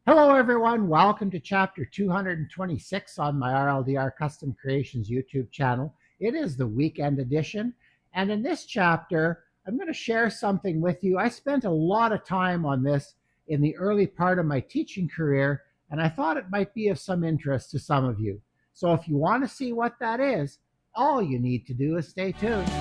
Hello, everyone. Welcome to chapter 226 on my RLDR Custom Creations YouTube channel. It is the weekend edition. And in this chapter, I'm going to share something with you. I spent a lot of time on this in the early part of my teaching career, and I thought it might be of some interest to some of you. So if you want to see what that is, all you need to do is stay tuned.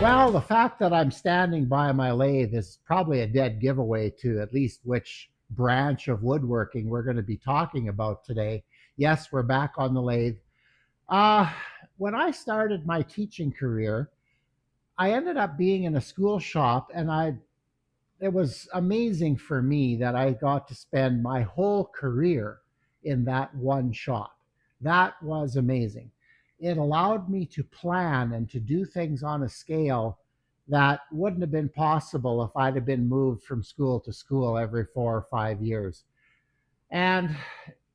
Well, the fact that I'm standing by my lathe is probably a dead giveaway to at least which branch of woodworking we're going to be talking about today. Yes, we're back on the lathe. Uh, when I started my teaching career, I ended up being in a school shop, and it was amazing for me that I got to spend my whole career in that one shop. That was amazing. It allowed me to plan and to do things on a scale that wouldn't have been possible if I'd have been moved from school to school every 4 or 5 years. And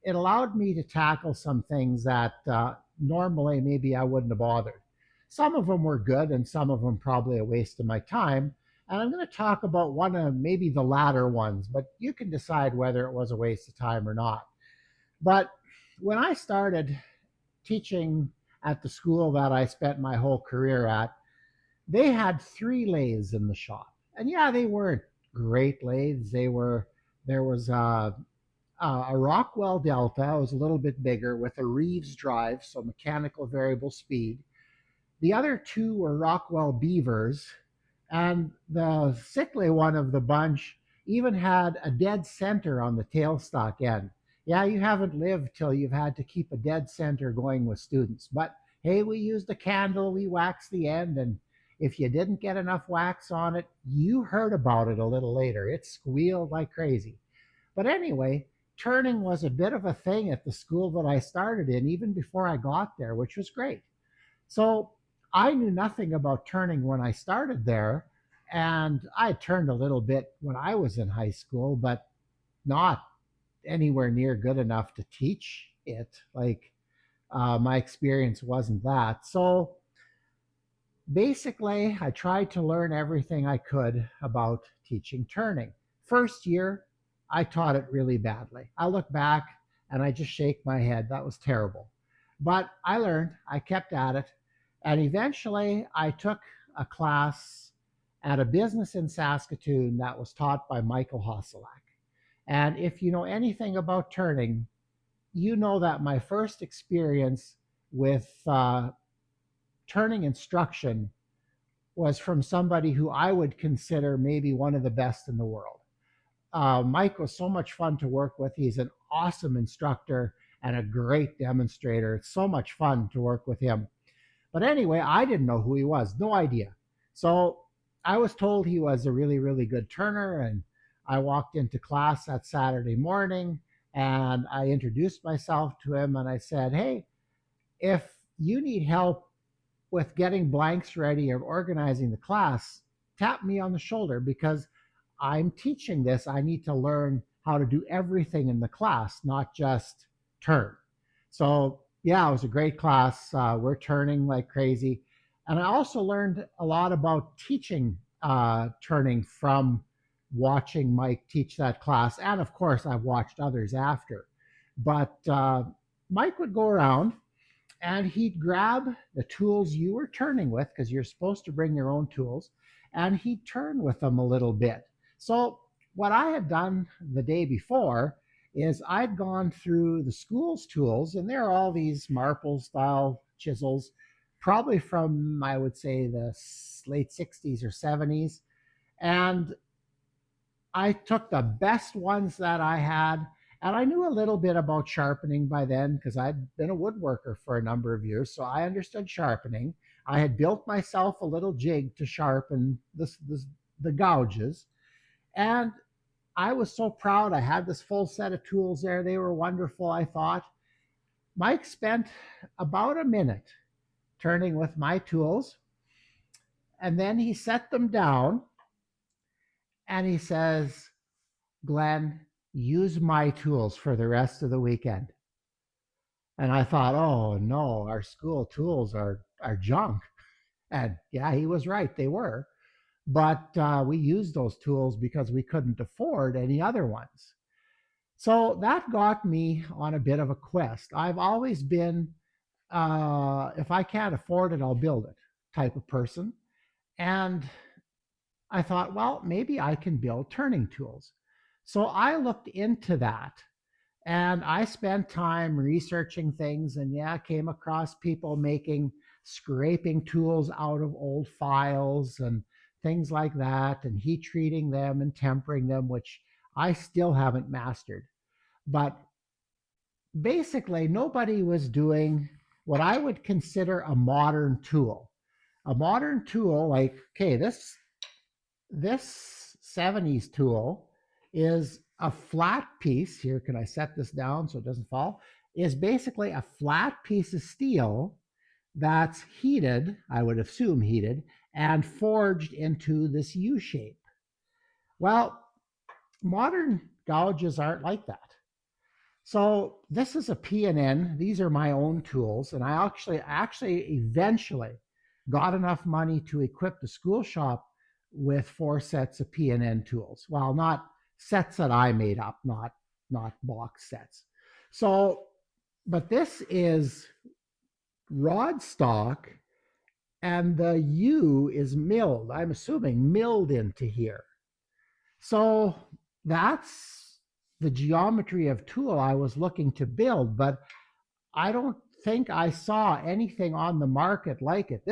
it allowed me to tackle some things that normally maybe I wouldn't have bothered. Some of them were good, and some of them probably a waste of my time. And I'm going to talk about one of maybe the latter ones, but you can decide whether it was a waste of time or not. But when I started teaching at the school that I spent my whole career at, they had three lathes in the shop. And yeah, they weren't great lathes. There was a Rockwell Delta. It was a little bit bigger with a Reeves drive, so mechanical variable speed. The other two were Rockwell Beavers, and the sickly one of the bunch even had a dead center on the tailstock end. Yeah, you haven't lived till you've had to keep a dead center going with students. But hey, we used a candle, we waxed the end, and if you didn't get enough wax on it, you heard about it a little later. It squealed like crazy. But anyway, turning was a bit of a thing at the school that I started in, even before I got there, which was great. So I knew nothing about turning when I started there. And I turned a little bit when I was in high school, but not anywhere near good enough to teach it. My experience wasn't that. So basically, I tried to learn everything I could about teaching turning. First year, I taught it really badly. I look back and I just shake my head. That was terrible. But I learned, I kept at it, and eventually I took a class at a business in Saskatoon that was taught by Michael Hosselak. And if you know anything about turning, you know that my first experience with turning instruction was from somebody who I would consider maybe one of the best in the world. Mike was so much fun to work with. He's an awesome instructor and a great demonstrator. It's so much fun to work with him. But anyway, I didn't know who he was, no idea. So I was told he was a really, really good turner. And I walked into class that Saturday morning and I introduced myself to him and I said, "Hey, if you need help with getting blanks ready or organizing the class, tap me on the shoulder because I'm teaching this. I need to learn how to do everything in the class, not just turn." So, yeah, it was a great class. We're turning like crazy. And I also learned a lot about teaching turning from watching Mike teach that class. And of course, I've watched others after. But Mike would go around and he'd grab the tools you were turning with because you're supposed to bring your own tools, and he'd turn with them a little bit. So what I had done the day before is I'd gone through the school's tools, and there are all these marple style chisels, probably from, I would say, the late 60s or 70s. And I took the best ones that I had, and I knew a little bit about sharpening by then because I'd been a woodworker for a number of years, so I understood sharpening. I had built myself a little jig to sharpen the gouges, and I was so proud. I had this full set of tools there. They were wonderful, I thought. Mike spent about a minute turning with my tools, and then he set them down and he says, "Glenn, use my tools for the rest of the weekend." And I thought, oh no, our school tools are junk. And yeah, he was right, they were. But we used those tools because we couldn't afford any other ones. So that got me on a bit of a quest. I've always been, if I can't afford it, I'll build it type of person. And I thought, well, maybe I can build turning tools. So I looked into that and I spent time researching things and yeah, came across people making scraping tools out of old files and things like that and heat treating them and tempering them, which I still haven't mastered. But basically, nobody was doing what I would consider a modern tool. A modern tool, like, okay, this 70s tool is a flat piece. Here, can I set this down so it doesn't fall? Is basically a flat piece of steel that's heated, I would assume heated, and forged into this U shape. Well, modern gouges aren't like that. So this is a P&N. These are my own tools, and I actually eventually got enough money to equip the school shop with 4 sets of P&N tools. Well, not sets that I made up, not box sets. So, but this is rod stock, and the U is milled. I'm assuming milled into here. So that's the geometry of tool I was looking to build, but I don't think I saw anything on the market like it.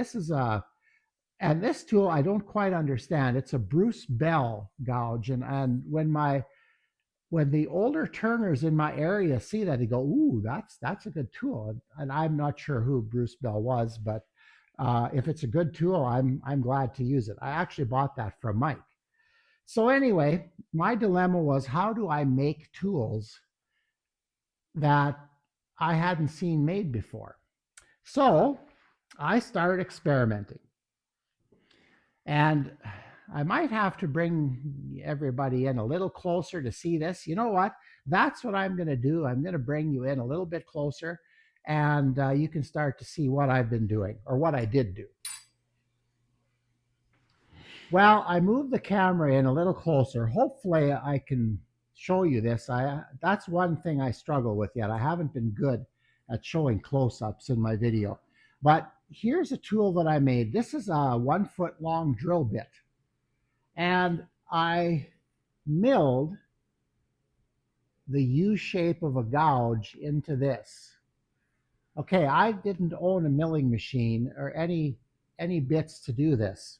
And this tool I don't quite understand. It's a Bruce Bell gouge, and when the older turners in my area see that, they go, "Ooh, that's a good tool." And I'm not sure who Bruce Bell was, but if it's a good tool, I'm glad to use it. I actually bought that from Mike. So anyway, my dilemma was, how do I make tools that I hadn't seen made before? So I started experimenting. And I might have to bring everybody in a little closer to see this. You know what? That's what I'm going to do. I'm going to bring you in a little bit closer, and you can start to see what I've been doing or what I did do. Well, I moved the camera in a little closer. Hopefully, I can show you this. That's one thing I struggle with yet. I haven't been good at showing close-ups in my video. But here's a tool that I made. This is a 1 foot long drill bit. And I milled the U shape of a gouge into this. Okay, I didn't own a milling machine or any bits to do this.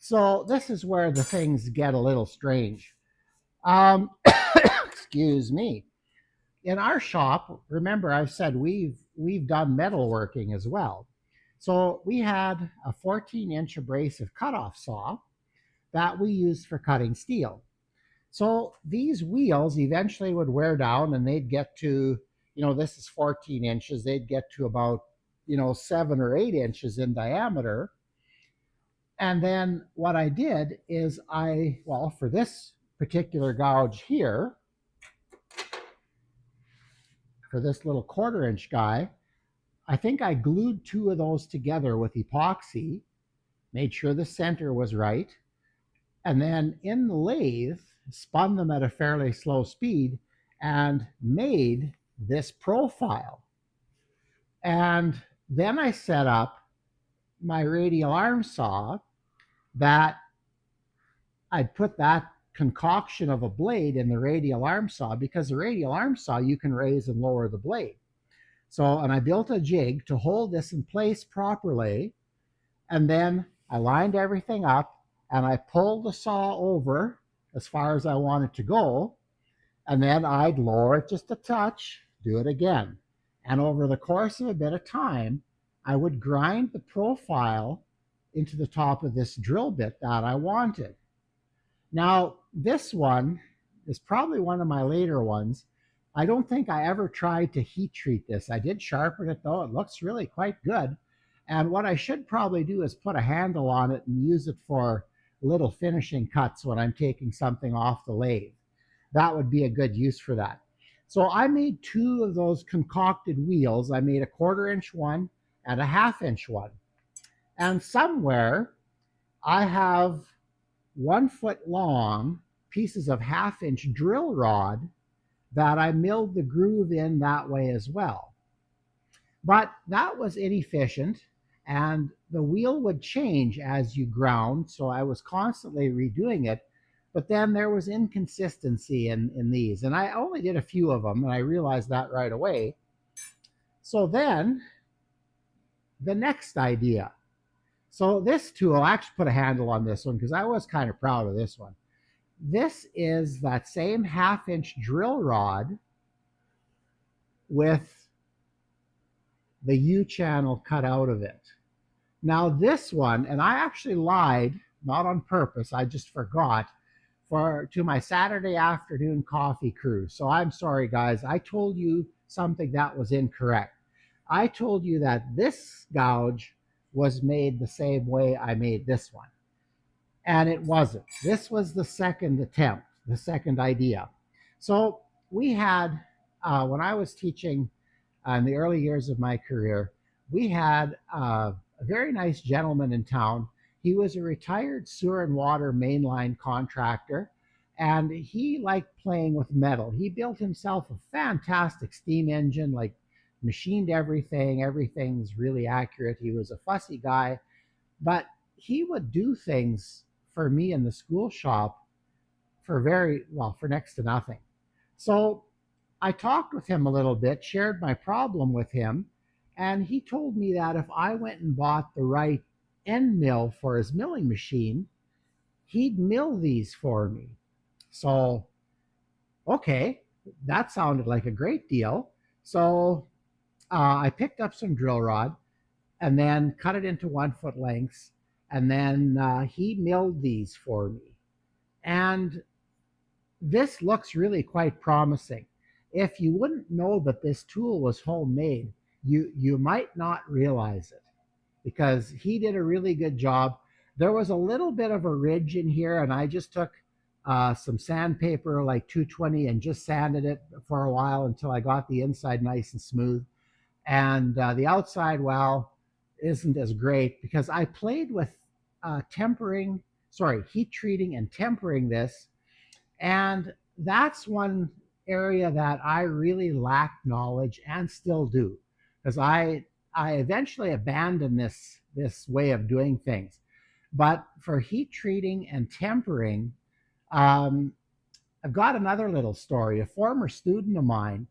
So this is where the things get a little strange. Excuse me. In our shop, remember I've said we've done metalworking as well. So we had a 14-inch abrasive cutoff saw that we used for cutting steel. So these wheels eventually would wear down and they'd get to, this is 14 inches, they'd get to about, 7 or 8 inches in diameter. And then what I did is for this particular gouge here, for this little 1/4 inch guy, I think I glued 2 of those together with epoxy, made sure the center was right, and then in the lathe, spun them at a fairly slow speed and made this profile. And then I set up my radial arm saw that I'd put that concoction of a blade in the radial arm saw, because the radial arm saw you can raise and lower the blade. So, and I built a jig to hold this in place properly. And then I lined everything up and I pulled the saw over as far as I want it to go. And then I'd lower it just a touch, do it again. And over the course of a bit of time, I would grind the profile into the top of this drill bit that I wanted. Now, this one is probably one of my later ones. I don't think I ever tried to heat treat this. I did sharpen it though. It looks really quite good. And what I should probably do is put a handle on it and use it for little finishing cuts when I'm taking something off the lathe. That would be a good use for that. So I made two of those concocted wheels. I made a 1/4 inch one and a 1/2 inch one. And somewhere I have 1 foot long pieces of 1/2 inch drill rod that I milled the groove in that way as well. But that was inefficient, and the wheel would change as you ground, so I was constantly redoing it. But then there was inconsistency in these, and I only did a few of them, and I realized that right away. So then the next idea. So this tool, I actually put a handle on this one because I was kind of proud of this one. This is that same 1/2 inch drill rod with the U channel cut out of it. Now this one, and I actually lied, not on purpose, I just forgot to my Saturday afternoon coffee crew. So I'm sorry guys, I told you something that was incorrect. I told you that this gouge was made the same way I made this one. And it wasn't. This was the second attempt, the second idea. So we had, when I was teaching in the early years of my career, we had a very nice gentleman in town. He was a retired sewer and water mainline contractor, and he liked playing with metal. He built himself a fantastic steam engine, like machined everything. Everything's really accurate. He was a fussy guy, but he would do things for me in the school shop for very well, for next to nothing. So I talked with him a little bit, shared my problem with him, and he told me that if I went and bought the right end mill for his milling machine, he'd mill these for me. So, okay, that sounded like a great deal. So I picked up some drill rod and then cut it into 1 foot lengths, and then he milled these for me. And this looks really quite promising. If you wouldn't know that this tool was homemade, you might not realize it because he did a really good job. There was a little bit of a ridge in here, and I just took some sandpaper, like 220, and just sanded it for a while until I got the inside nice and smooth. And the outside, well, isn't as great because I played with heat treating and tempering this, and that's one area that I really lacked knowledge and still do, because I eventually abandoned this way of doing things. But for heat treating and tempering, um, I've got another little story. A former student of mine,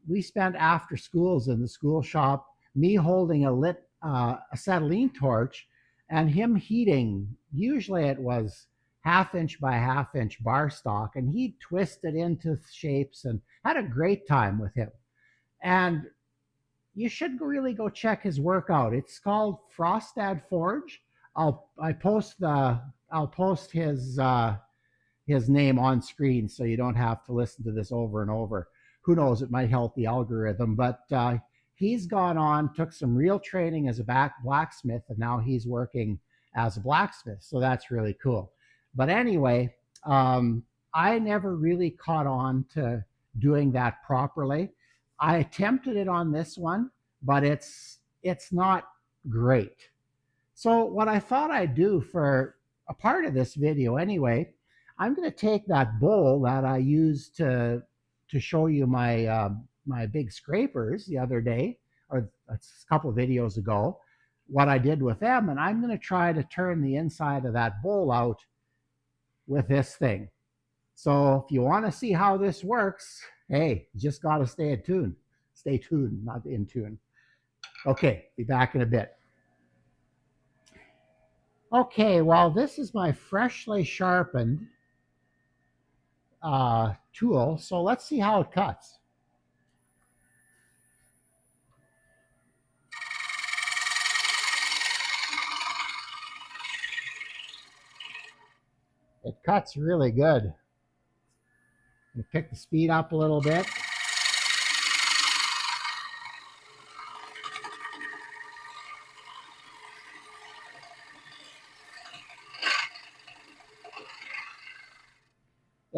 we spent after schools in the school shop, me holding a lit acetylene torch and him heating. Usually it was 1/2 inch by 1/2 inch bar stock, and he twisted into shapes and had a great time with him. And you should really go check his work out. It's called Frostad Forge. I'll post his name on screen so you don't have to listen to this over and over. Who knows, it might help the algorithm. But he's gone on, took some real training as a blacksmith, and now he's working as a blacksmith. So that's really cool. But anyway, I never really caught on to doing that properly. I attempted it on this one, but it's not great. So what I thought I'd do for a part of this video anyway, I'm going to take that bowl that I used to show you my big scrapers the other day, or a couple of videos ago, what I did with them, and I'm going to try to turn the inside of that bowl out with this thing. So if you want to see how this works, hey, you just got to stay tuned. Stay tuned, not in tune. Okay, be back in a bit. Okay, well, this is my freshly sharpened tool. So let's see how it cuts. It cuts really good. You pick the speed up a little bit.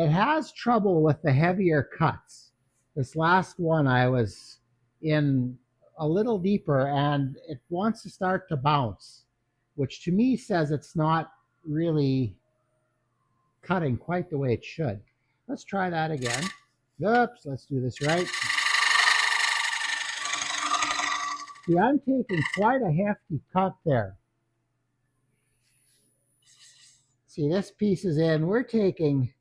it has trouble with the heavier cuts. This last one I was in a little deeper and it wants to start to bounce, which to me says it's not really cutting quite the way it should. Let's try that again. Oops, let's do this right. See, I'm taking quite a hefty cut there. See, this piece is in. We're taking,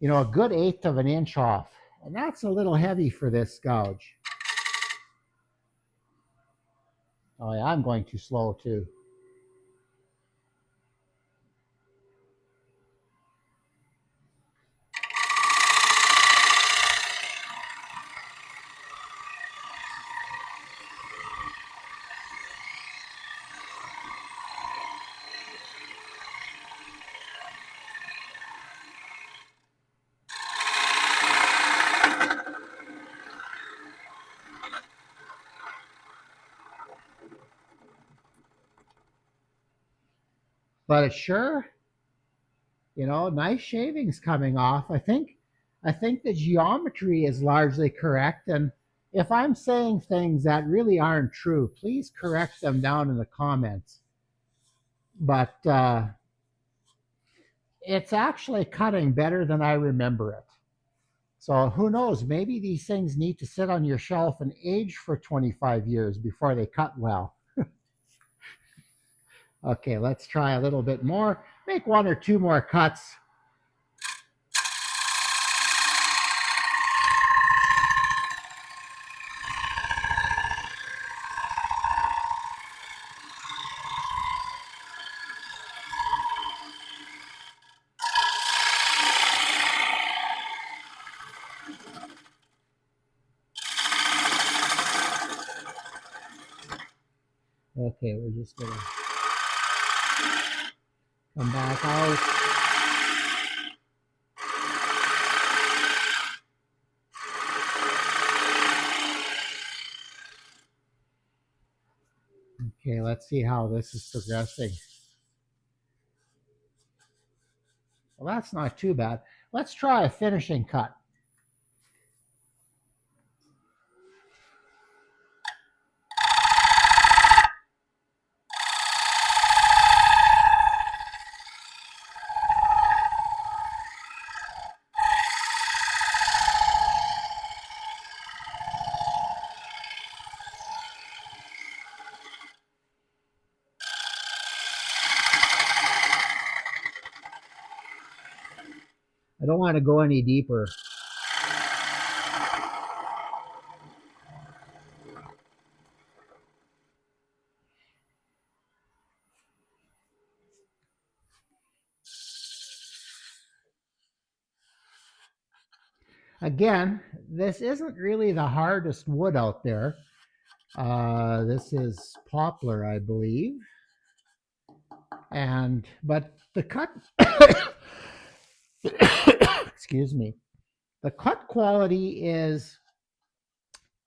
a good eighth of an inch off. And that's a little heavy for this gouge. Oh yeah, I'm going too slow too. But it's sure, nice shavings coming off. I think the geometry is largely correct. And if I'm saying things that really aren't true, please correct them down in the comments. But it's actually cutting better than I remember it. So who knows? Maybe these things need to sit on your shelf and age for 25 years before they cut well. Okay, let's try a little bit more. Make one or two more cuts. Okay, we're just going to come back out. Okay, let's see how this is progressing. Well, that's not too bad. Let's try a finishing cut. I don't want to go any deeper. Again, this isn't really the hardest wood out there. This is poplar, I believe. But the cut, excuse me, the cut quality is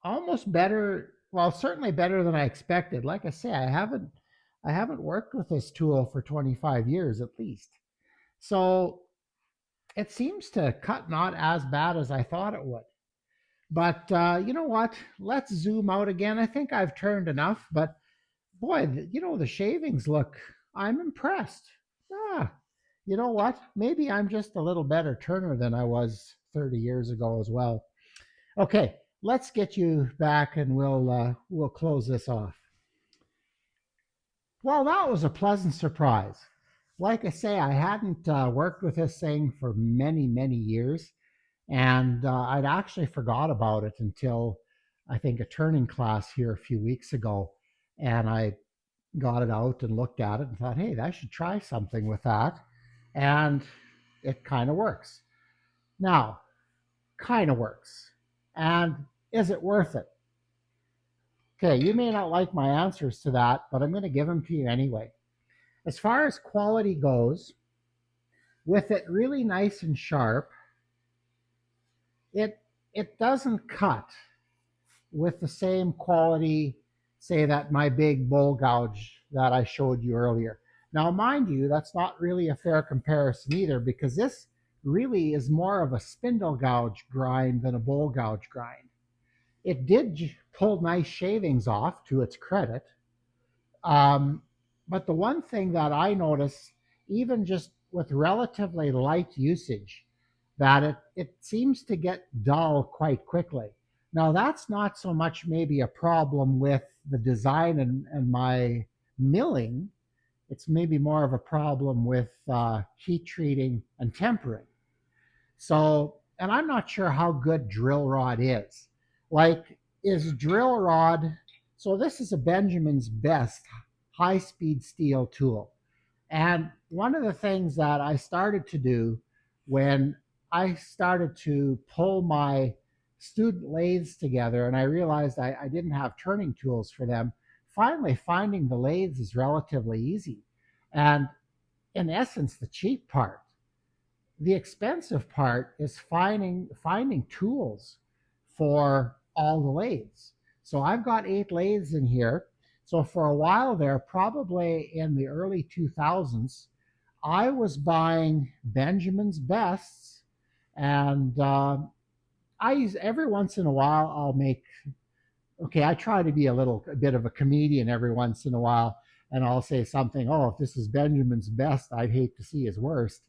almost better. Well, certainly better than I expected. Like I say, I haven't worked with this tool for 25 years at least. So it seems to cut not as bad as I thought it would. But you know what? Let's zoom out again. I think I've turned enough, but boy, the shavings look, I'm impressed. Ah, you know what? Maybe I'm just a little better turner than I was 30 years ago as well. Okay, let's get you back and we'll close this off. Well, that was a pleasant surprise. Like I say, I hadn't worked with this thing for many, many years, and I'd actually forgot about it until I think a turning class here a few weeks ago, and I got it out and looked at it and thought, hey, I should try something with that, and it kind of works. Now, kind of works, and is it worth it? Okay, you may not like my answers to that, but I'm going to give them to you anyway. As far as quality goes, with it really nice and sharp, it it doesn't cut with the same quality, say that my big bowl gouge that I showed you earlier. Now, mind you, that's not really a fair comparison either because this really is more of a spindle gouge grind than a bowl gouge grind. It did pull nice shavings off, to its credit. Um, but the one thing that I notice, even just with relatively light usage, that it seems to get dull quite quickly. Now, that's not so much maybe a problem with the design and my milling. It's maybe more of a problem with heat treating and tempering. So, and I'm not sure how good drill rod is. Like, is drill rod, so this is a Benjamin's Best high speed steel tool. And one of the things that I started to do when I started to pull my student lathes together and I realized I didn't have turning tools for them, finally finding the lathes is relatively easy. And in essence, the cheap part. The expensive part is finding tools for all the lathes. So I've got 8 lathes in here. So for a while there, probably in the early 2000s, I was buying Benjamin's Bests, and I use every once in a while. I'll make okay. I try to be a bit of a comedian every once in a while, and I'll say something. Oh, if this is Benjamin's best, I'd hate to see his worst.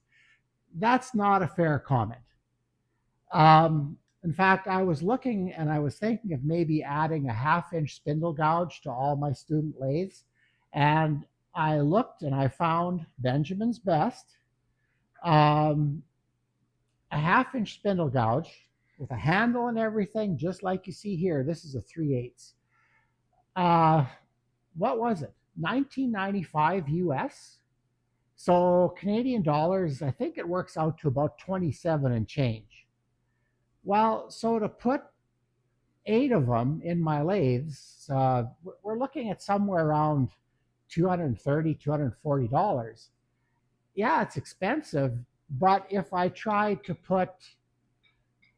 That's not a fair comment. In fact, I was looking and I was thinking of maybe adding a 1/2 inch spindle gouge to all my student lathes. And I looked and I found Benjamin's Best, um, a 1/2 inch spindle gouge with a handle and everything, just like you see here. This is a 3/8. Uh, what was it? 1995 US. So Canadian dollars, I think it works out to about 27 and change. Well, so to put 8 of them in my lathes, we're looking at somewhere around $230, $240. Yeah, it's expensive, but if I tried to put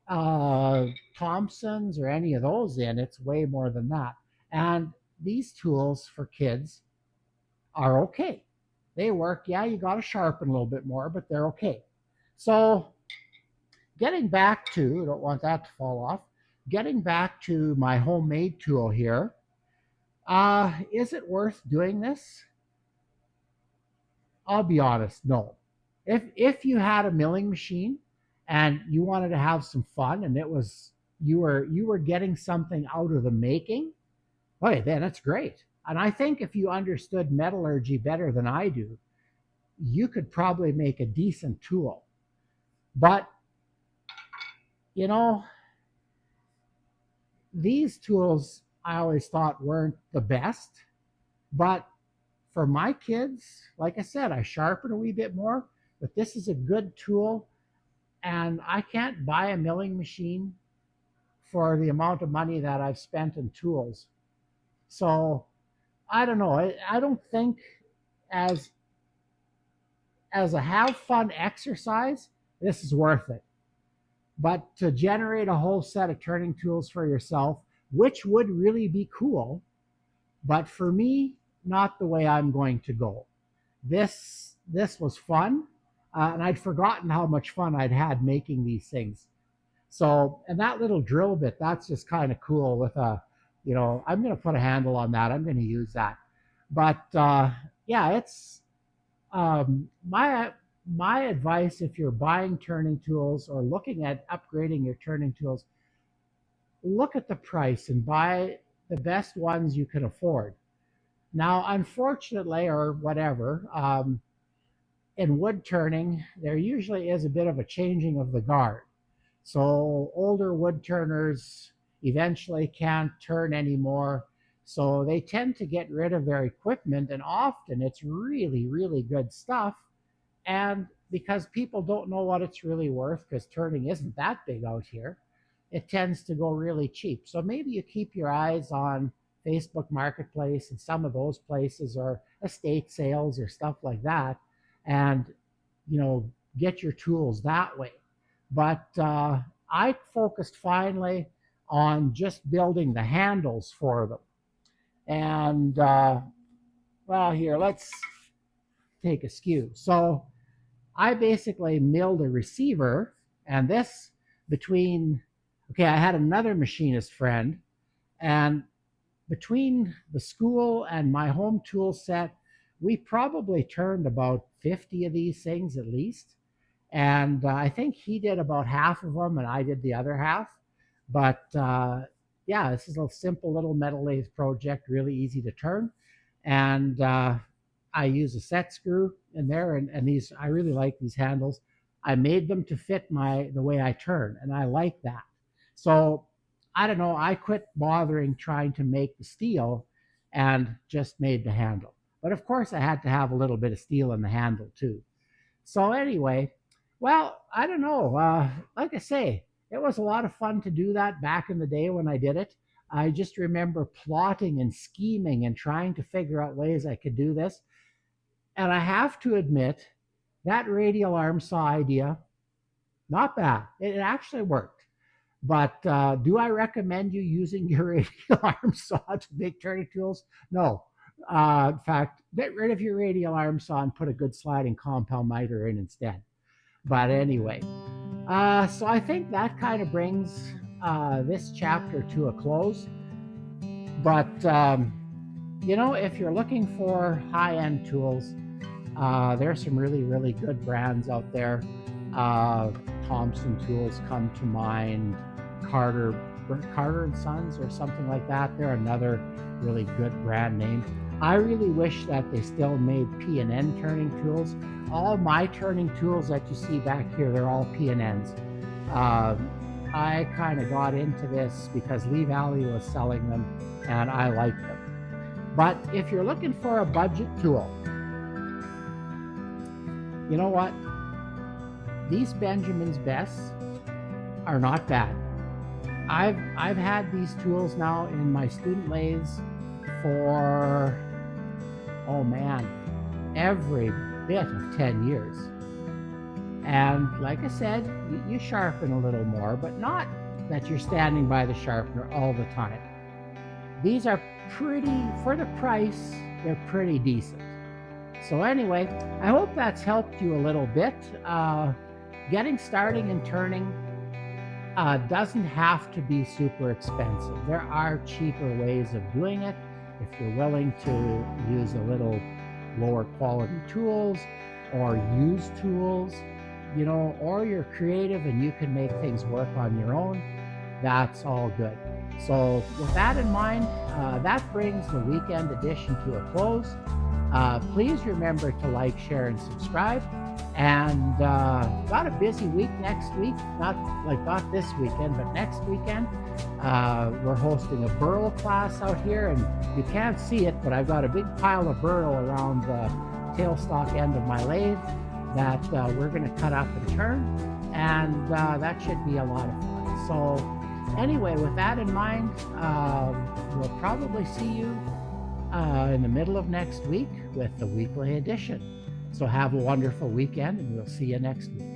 uh, Thompsons or any of those in, it's way more than that. And these tools for kids are okay. They work. Yeah, you got to sharpen a little bit more, but they're okay. So getting back to, I don't want that to fall off, getting back to my homemade tool here, is it worth doing this? I'll be honest, no. If you had a milling machine and you wanted to have some fun and it was you were getting something out of the making, okay, then that's great. And I think if you understood metallurgy better than I do, you could probably make a decent tool. But you know, these tools I always thought weren't the best, but for my kids, like I said, I sharpen a wee bit more, but this is a good tool, and I can't buy a milling machine for the amount of money that I've spent in tools. So I don't know. I don't think as as a have fun exercise, this is worth it. But to generate a whole set of turning tools for yourself, which would really be cool, but for me, not the way I'm going to go. This was fun, and I'd forgotten how much fun I'd had making these things. So, and that little drill bit, that's just kind of cool. With a, I'm going to put a handle on that. I'm going to use that. But yeah, it's my advice if you're buying turning tools or looking at upgrading your turning tools, look at the price and buy the best ones you can afford. Now, unfortunately, or whatever, in wood turning, there usually is a bit of a changing of the guard. So older wood turners eventually can't turn anymore. So they tend to get rid of their equipment, and often it's really, really good stuff. And because people don't know what it's really worth, because turning isn't that big out here, it tends to go really cheap. So maybe you keep your eyes on Facebook Marketplace and some of those places, or estate sales or stuff like that, and you know get your tools that way. But I focused finally on just building the handles for them. And well, here, let's take a skew. So I basically milled a receiver, and this between, okay, I had another machinist friend, and between the school and my home tool set, we probably turned about 50 of these things at least. And I think he did about half of them, and I did the other half. But yeah, this is a simple little metal lathe project, really easy to turn. And I use a set screw in there, and these I really like these handles. I made them to fit the way I turn, and I like that. So I don't know. I quit bothering trying to make the steel, and just made the handle. But of course, I had to have a little bit of steel in the handle too. So anyway, well, I don't know. Like I say, it was a lot of fun to do that back in the day when I did it. I just remember plotting and scheming and trying to figure out ways I could do this. And I have to admit, that radial arm saw idea, not bad. It actually worked. But do I recommend you using your radial arm saw to make turning tools? No. In fact, get rid of your radial arm saw and put a good sliding compound miter in instead. But anyway, so I think that kind of brings this chapter to a close. But if you're looking for high-end tools, there's some really, really good brands out there. Thompson tools come to mind. Carter and Sons or something like that. They're another really good brand name. I really wish that they still made P&N turning tools. All my turning tools that you see back here, they're all P&Ns. I kind of got into this because Lee Valley was selling them, and I liked them. But if you're looking for a budget tool, you know what? These Benjamin's Bests are not bad. I've had these tools now in my student lathes for, oh man, every bit of 10 years. And like I said, you sharpen a little more, but not that you're standing by the sharpener all the time. These are pretty, for the price, they're pretty decent. So anyway, I hope that's helped you a little bit. Getting starting and turning doesn't have to be super expensive. There are cheaper ways of doing it if you're willing to use a little lower quality tools or use tools, or you're creative and you can make things work on your own. That's all good. So with that in mind, that brings the weekend edition to a close. Please remember to like, share, and subscribe. And got a busy week next week, not this weekend, but next weekend. We're hosting a burl class out here, and you can't see it, but I've got a big pile of burl around the tailstock end of my lathe that we're going to cut up and turn, and that should be a lot of fun. So anyway, with that in mind, we'll probably see you in the middle of next week with the weekly edition. So have a wonderful weekend, and we'll see you next week.